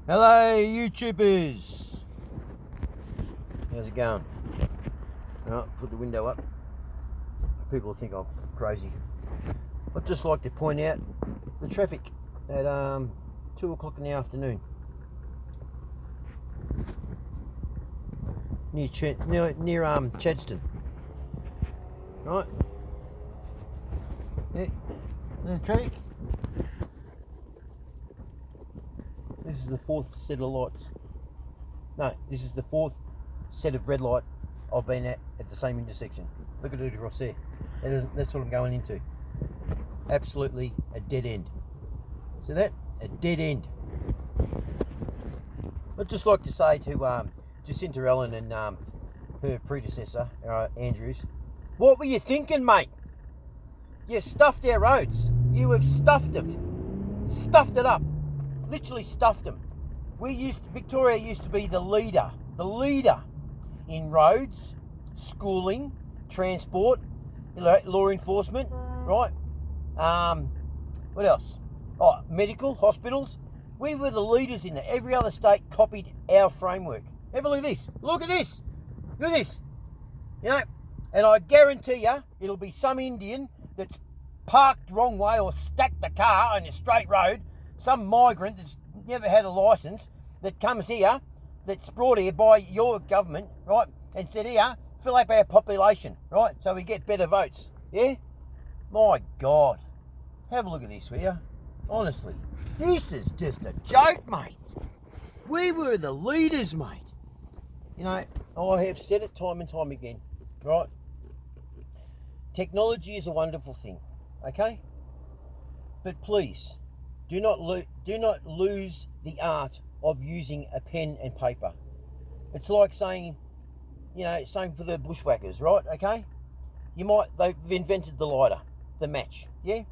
Hello, YouTubers. How's it going? Right, put the window up. People think I'm crazy. I'd just like to point out the traffic at 2 o'clock in the afternoon. Near Chadstone. Right? Yeah. The traffic. This is the fourth set of lights. No, this is the fourth set of red light I've been at the same intersection. Look at it across there. That's what I'm going into. Absolutely a dead end. See that? A dead end. I'd just like to say to Jacinta Allen and her predecessor, Andrews, what were you thinking, mate? You stuffed our roads. You have stuffed them. Stuffed it up. Literally stuffed them. Victoria used to be the leader in roads, schooling, transport, law enforcement, right? What else? Oh, medical, hospitals. We were the leaders in that. Every other state copied our framework. Have a look at this. Look at this. Look at this. You know, and I guarantee you, it'll be some Indian that's parked wrong way or stacked the car on a straight road, some migrant that's never had a licence, that comes here, that's brought here by your government, right, and said, here, fill up our population, right, so we get better votes, yeah? My God. Have a look at this, will you? Honestly, this is just a joke, mate. We were the leaders, mate. You know, I have said it time and time again, right? Technology is a wonderful thing, okay? But please, do not lose the art of using a pen and paper. It's like saying, you know, same for the bushwhackers, right? Okay? They've invented the lighter, the match, yeah?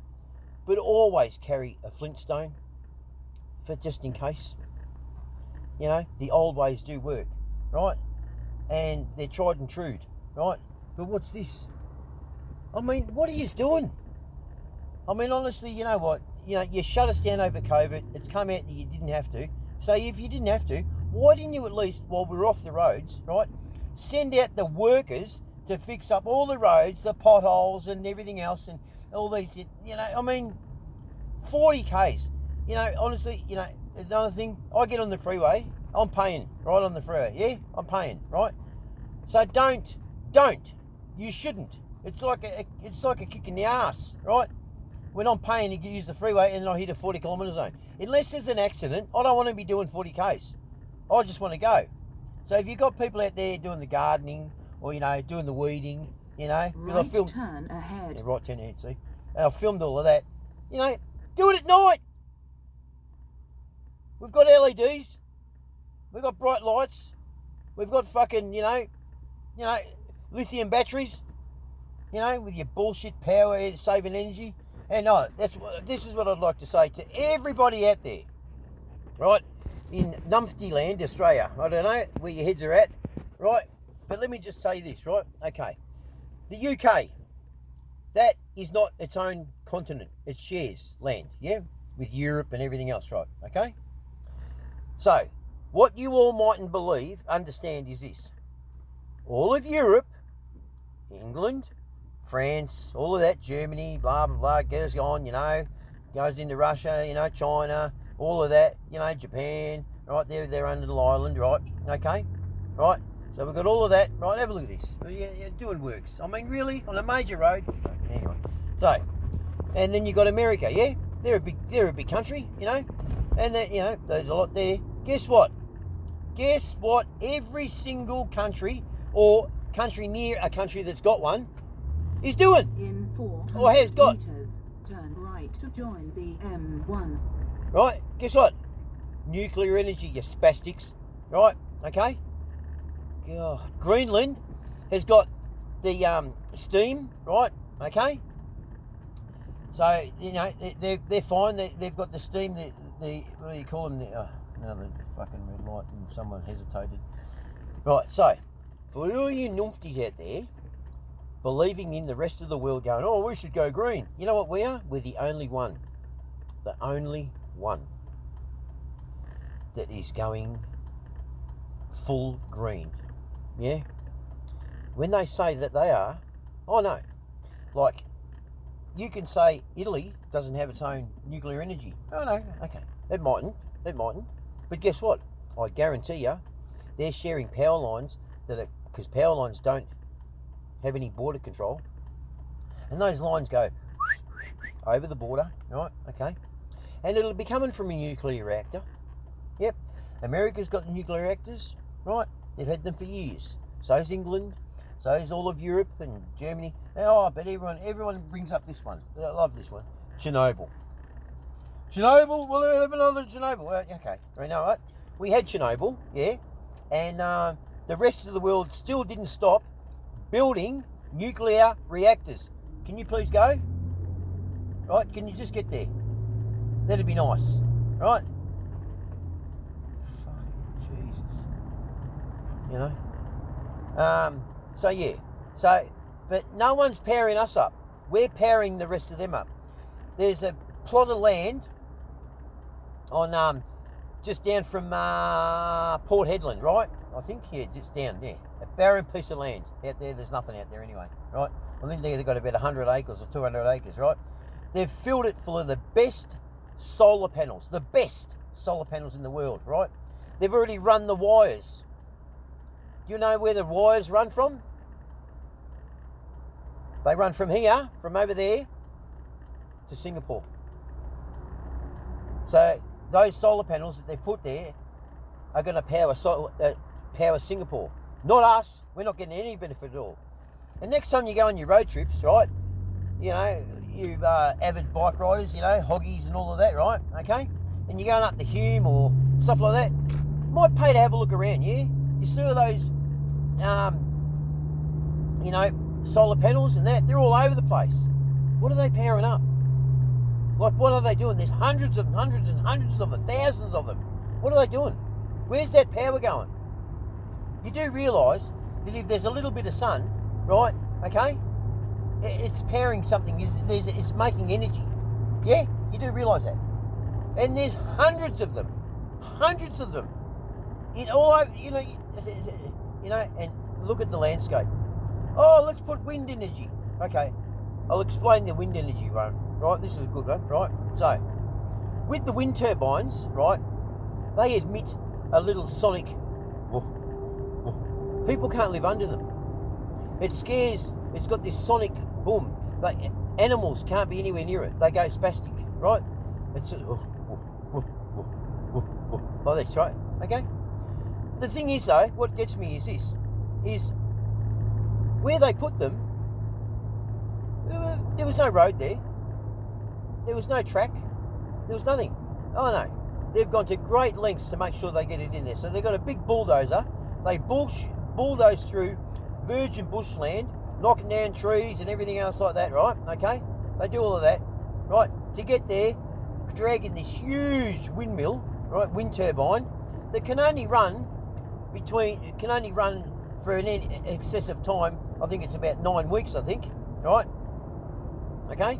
But always carry a flintstone for just in case. You know, the old ways do work, right? And they're tried and true, right? But what's this? I mean, what are you doing? I mean, honestly, you know what? You know, you shut us down over COVID. It's come out that you didn't have to. So if you didn't have to, why didn't you at least, while we're off the roads, right, send out the workers to fix up all the roads, the potholes and everything else and all these, you know, I mean, 40 Ks. You know, honestly, you know, another thing, I get on the freeway, I'm paying right on the freeway, yeah? I'm paying, right? So don't. You shouldn't. It's like a kick in the ass, right? When I'm paying to use the freeway and I hit a 40 kilometre zone. Unless there's an accident, I don't want to be doing 40 Ks. I just want to go. So if you've got people out there doing the gardening or, you know, doing the weeding, you know, right turn ahead. Yeah, right turn ahead, see? And I filmed all of that. You know, do it at night. We've got LEDs. We've got bright lights. We've got fucking, you know, lithium batteries, you know, with your bullshit power saving energy. And no, this is what I'd like to say to everybody out there, right, in Numpty land, Australia. I don't know where your heads are at, right, but let me just say this, right, okay. The UK, that is not its own continent. It shares land, yeah, with Europe and everything else, right, okay? So, what you all mightn't understand is this. All of Europe, England, France, all of that, Germany, blah, blah, blah, goes on, you know, goes into Russia, you know, China, all of that, you know, Japan, right, they're under the island, right, okay, right, so we've got all of that, right, have a look at this, you're doing works, I mean, really, on a major road, anyway, so, and then you've got America, yeah, they're a big country, you know, and that, you know, there's a lot there. Guess what, every single country, or country near a country that's got one, is doing. In 400 or has got. meters, turn right to join the M1. Right, guess what? Nuclear energy, you spastics. Right, okay? God. Greenland has got the steam, right, okay? So, you know, they're fine. They've got the steam, the what do you call them? Another fucking red light and someone hesitated. Right, so, for all you numpties out there, believing in the rest of the world going, oh, we should go green. You know what we are? We're the only one. The only one. that is going full green. Yeah? When they say that they are, oh no. Like, you can say Italy doesn't have its own nuclear energy. Oh no, okay. It mightn't. But guess what? I guarantee you, they're sharing power lines because power lines don't have any border control. And those lines go over the border, right? Okay. And it'll be coming from a nuclear reactor. Yep. America's got nuclear reactors, right? They've had them for years. So's England. So's all of Europe and Germany. Oh, but everyone brings up this one. I love this one. Chernobyl. We'll have another Chernobyl. Okay. You know what? We had Chernobyl, yeah. And the rest of the world still didn't stop building nuclear reactors. Can you please go? Right? Can you just get there? That'd be nice. Right? Fucking Jesus. You know? So yeah. But no one's powering us up. We're powering the rest of them up. There's a plot of land on just down from Port Hedland, right? I think, yeah, just down there. A barren piece of land out there. There's nothing out there anyway, right? I think they've got about 100 acres or 200 acres, right? They've filled it full of the best solar panels in the world, right? They've already run the wires. Do you know where the wires run from? They run from here, from over there, to Singapore. So those solar panels that they've put there are going to power Singapore. Not us. We're not getting any benefit at all. And next time you go on your road trips, right, you know, you avid bike riders, you know, hoggies and all of that, right, okay? And you're going up to Hume or stuff like that, might pay to have a look around, yeah? You see all those, you know, solar panels and that, they're all over the place. What are they powering up? Like, what are they doing? There's hundreds of them, thousands of them. What are they doing? Where's that power going? You do realise that if there's a little bit of sun, right, okay, it's powering something, it's making energy. Yeah, you do realise that. And there's hundreds of them. In all over, you know, and look at the landscape. Oh, let's put wind energy. Okay, I'll explain the wind energy one. Right, this is a good one, right? So, with the wind turbines, right, they emit a little sonic. People can't live under them. It scares. It's got this sonic boom. Animals can't be anywhere near it. They go spastic, right? It's like this, right? Okay. The thing is, though, what gets me is this: is where they put them. There was no road there. There was no track. There was nothing. Oh no. They've gone to great lengths to make sure they get it in there. So they've got a big bulldozer. They bulldoze through virgin bushland, knocking down trees and everything else like that, right? Okay? They do all of that, right? To get there, dragging this huge windmill, right? Wind turbine that can only run for an excessive time. I think it's about 9 weeks, I think, right? Okay?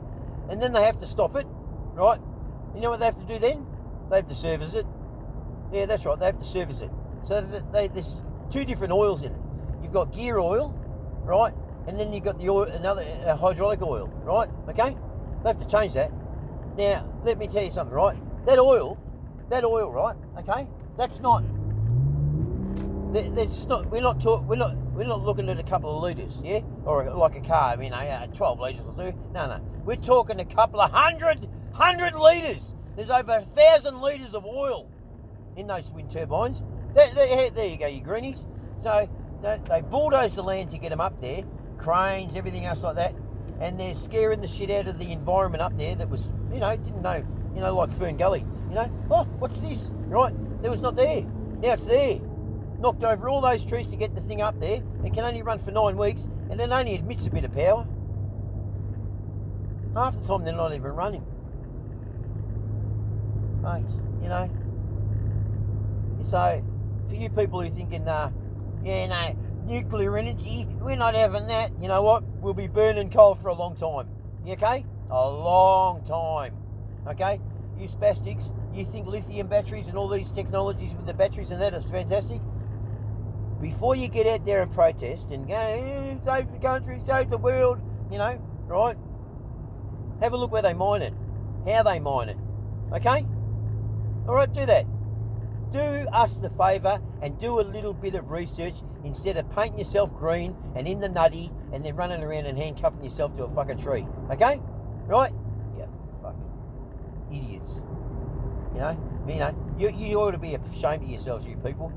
And then they have to stop it, right? You know what they have to do then? They have to service it. Yeah, that's right. They have to service it. So there's two different oils in it. You've got gear oil, right? And then you've got the oil, another hydraulic oil, right? Okay? They have to change that. Now, let me tell you something, right? That oil, right? Okay? That's not. That's not. We're not looking at a couple of litres, yeah, or like a car. I mean, 12 litres will do. No. We're talking a couple of hundred litres. There's over 1,000 litres of oil in those wind turbines. There you go, you greenies. So they bulldoze the land to get them up there, cranes, everything else like that, and they're scaring the shit out of the environment up there that was, didn't know, like Fern Gully, oh, what's this, right? There was not there. Now it's there. Knocked over all those trees to get the thing up there. It can only run for 9 weeks, and it only emits a bit of power. Half the time they're not even running. Mate, So, for you people who are thinking, nuclear energy, we're not having that. You know what? We'll be burning coal for a long time. You okay? A long time. Okay? You spastics, You think lithium batteries and all these technologies with the batteries and that is fantastic? Before you get out there and protest and go, save the country, save the world, you know, right? Have a look where they mine it, how they mine it, okay? All right, do that. Do us the favour and do a little bit of research instead of painting yourself green and in the nutty and then running around and handcuffing yourself to a fucking tree, okay? Right? You fucking idiots. You know, you ought to be ashamed of yourselves, you people.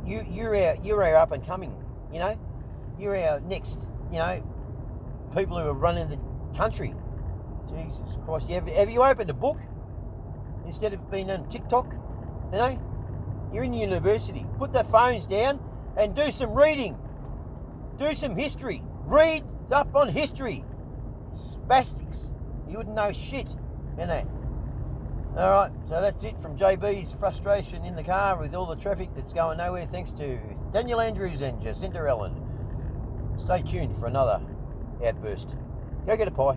You're our up and coming. You know, you're our next. You know, people who are running the country. Jesus Christ! Have you opened a book instead of being on TikTok? You know, you're in university. Put the phones down and do some reading. Do some history. Read up on history. Spastics. You wouldn't know shit, you know. Alright, so that's it from JB's frustration in the car with all the traffic that's going nowhere, thanks to Daniel Andrews and Jacinta Ellen. Stay tuned for another outburst. Go get a pie.